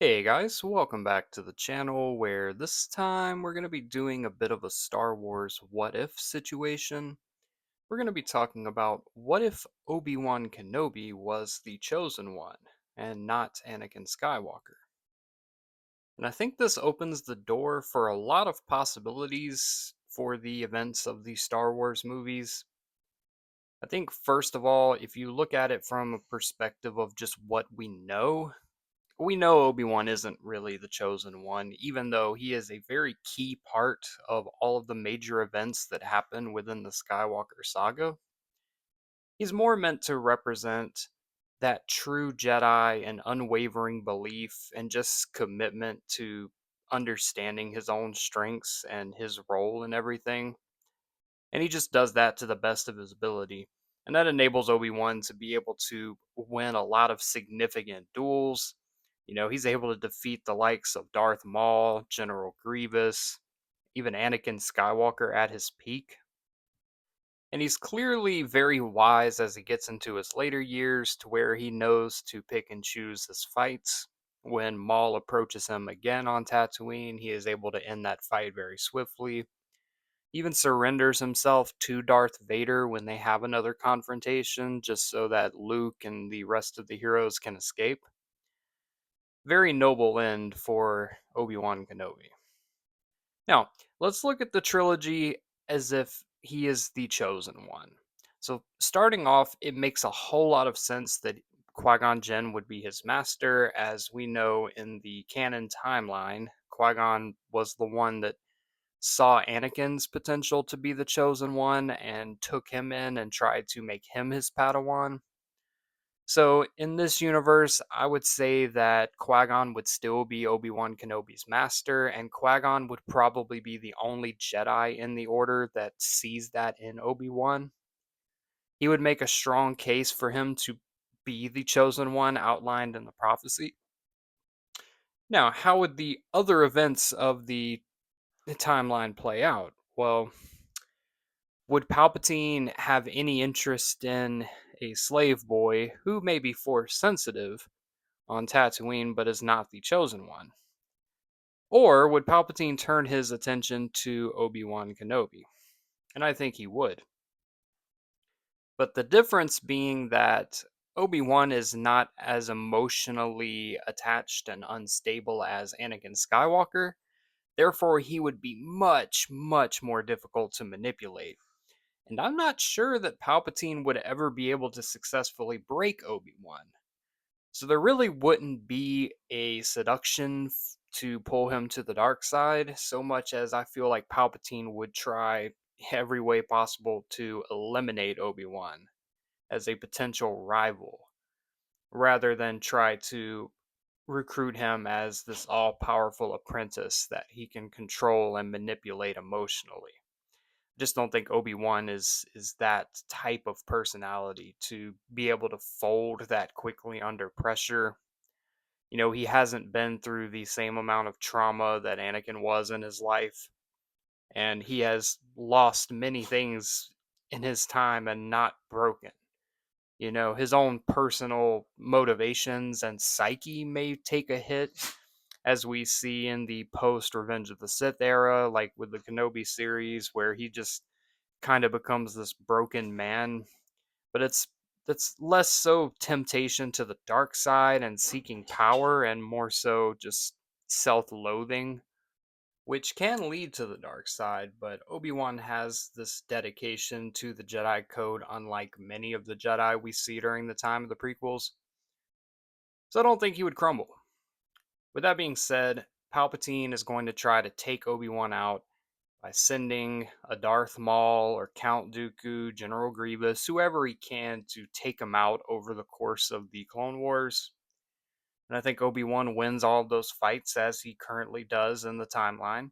Hey guys, welcome back to the channel where this time we're going to be doing a bit of a Star Wars what if situation. We're going to be talking about what if Obi-Wan Kenobi was the chosen one and not Anakin Skywalker. And I think this opens the door for a lot of possibilities for the events of the Star Wars movies. I think, first of all, if you look at it from a perspective of just what we know Obi-Wan isn't really the chosen one, even though he is a very key part of all of the major events that happen within the Skywalker saga. He's more meant to represent that true Jedi and unwavering belief and just commitment to understanding his own strengths and his role in everything. And he just does that to the best of his ability. And that enables Obi-Wan to be able to win a lot of significant duels. He's able to defeat the likes of Darth Maul, General Grievous, even Anakin Skywalker at his peak. And he's clearly very wise as he gets into his later years to where he knows to pick and choose his fights. When Maul approaches him again on Tatooine, he is able to end that fight very swiftly, even surrenders himself to Darth Vader when they have another confrontation, just so that Luke and the rest of the heroes can escape. Very noble end for Obi-Wan Kenobi. Now, let's look at the trilogy as if he is the chosen one. So, starting off, it makes a whole lot of sense that Qui-Gon Jinn would be his master. As we know in the canon timeline, Qui-Gon was the one that saw Anakin's potential to be the chosen one and took him in and tried to make him his Padawan. So, in this universe, I would say that Qui Gon would still be Obi Wan Kenobi's master, and Qui Gon would probably be the only Jedi in the Order that sees that in Obi Wan. He would make a strong case for him to be the chosen one outlined in the prophecy. Now, how would the other events of the timeline play out? Well, would Palpatine have any interest in a slave boy who may be force sensitive on Tatooine but is not the chosen one? Or would Palpatine turn his attention to Obi-Wan Kenobi? And I think he would. But the difference being that Obi-Wan is not as emotionally attached and unstable as Anakin Skywalker, therefore he would be much, much more difficult to manipulate. And I'm not sure that Palpatine would ever be able to successfully break Obi-Wan. So there really wouldn't be a seduction to pull him to the dark side, so much as I feel like Palpatine would try every way possible to eliminate Obi-Wan as a potential rival, rather than try to recruit him as this all powerful apprentice that he can control and manipulate emotionally. Just don't think Obi-Wan is that type of personality to be able to fold that quickly under pressure. He hasn't been through the same amount of trauma that Anakin was in his life, and he has lost many things in his time and not broken. His own personal motivations and psyche may take a hit, as we see in the post Revenge of the Sith era, like with the Kenobi series, where he just kind of becomes this broken man. But it's less so temptation to the dark side and seeking power, and more so just self-loathing, which can lead to the dark side. But Obi-Wan has this dedication to the Jedi Code, unlike many of the Jedi we see during the time of the prequels. So I don't think he would crumble. With that being said, Palpatine is going to try to take Obi-Wan out by sending a Darth Maul or Count Dooku, General Grievous, whoever he can to take him out over the course of the Clone Wars. And I think Obi-Wan wins all of those fights as he currently does in the timeline.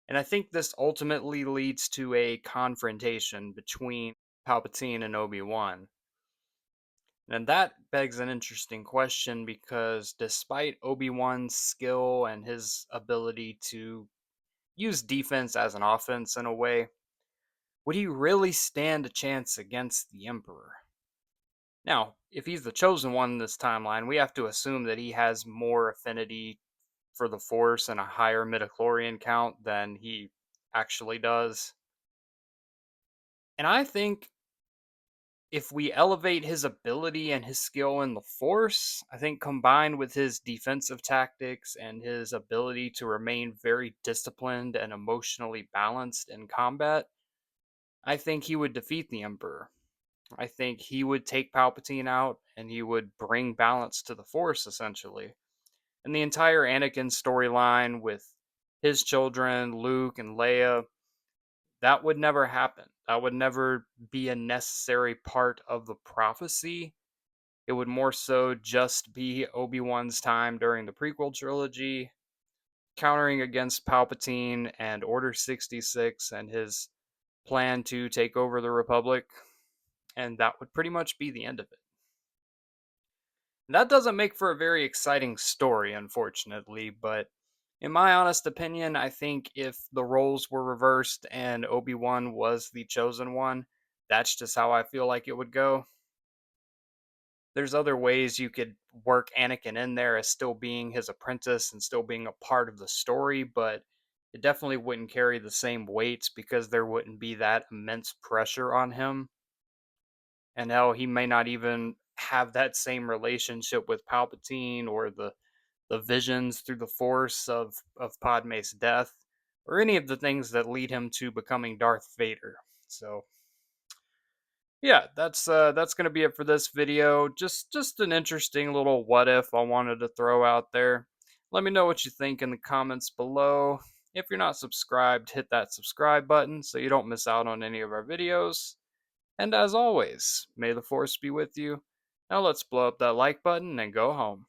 And I think this ultimately leads to a confrontation between Palpatine and Obi-Wan. And that begs an interesting question because despite Obi-Wan's skill and his ability to use defense as an offense in a way, would he really stand a chance against the Emperor? Now, if he's the chosen one in this timeline, we have to assume that he has more affinity for the Force and a higher midichlorian count than he actually does. And I think if we elevate his ability and his skill in the Force, I think combined with his defensive tactics and his ability to remain very disciplined and emotionally balanced in combat, I think he would defeat the Emperor. I think he would take Palpatine out and he would bring balance to the Force essentially. And the entire Anakin storyline with his children, Luke and Leia, that would never happen. That would never be a necessary part of the prophecy. It would more so just be Obi-Wan's time during the prequel trilogy, countering against Palpatine and Order 66 and his plan to take over the Republic, and that would pretty much be the end of it. That doesn't make for a very exciting story, unfortunately, but in my honest opinion, I think if the roles were reversed and Obi-Wan was the chosen one, that's just how I feel like it would go. There's other ways you could work Anakin in there as still being his apprentice and still being a part of the story, but it definitely wouldn't carry the same weight because there wouldn't be that immense pressure on him. And hell, he may not even have that same relationship with Palpatine or the visions through the Force of Padme's death, or any of the things that lead him to becoming Darth Vader. So yeah, that's gonna be it for this video. Just an interesting little what if I wanted to throw out there. Let me know what you think in the comments below. If you're not subscribed, hit that subscribe button so you don't miss out on any of our videos. And as always, may the force be with you. Now let's blow up that like button and go home.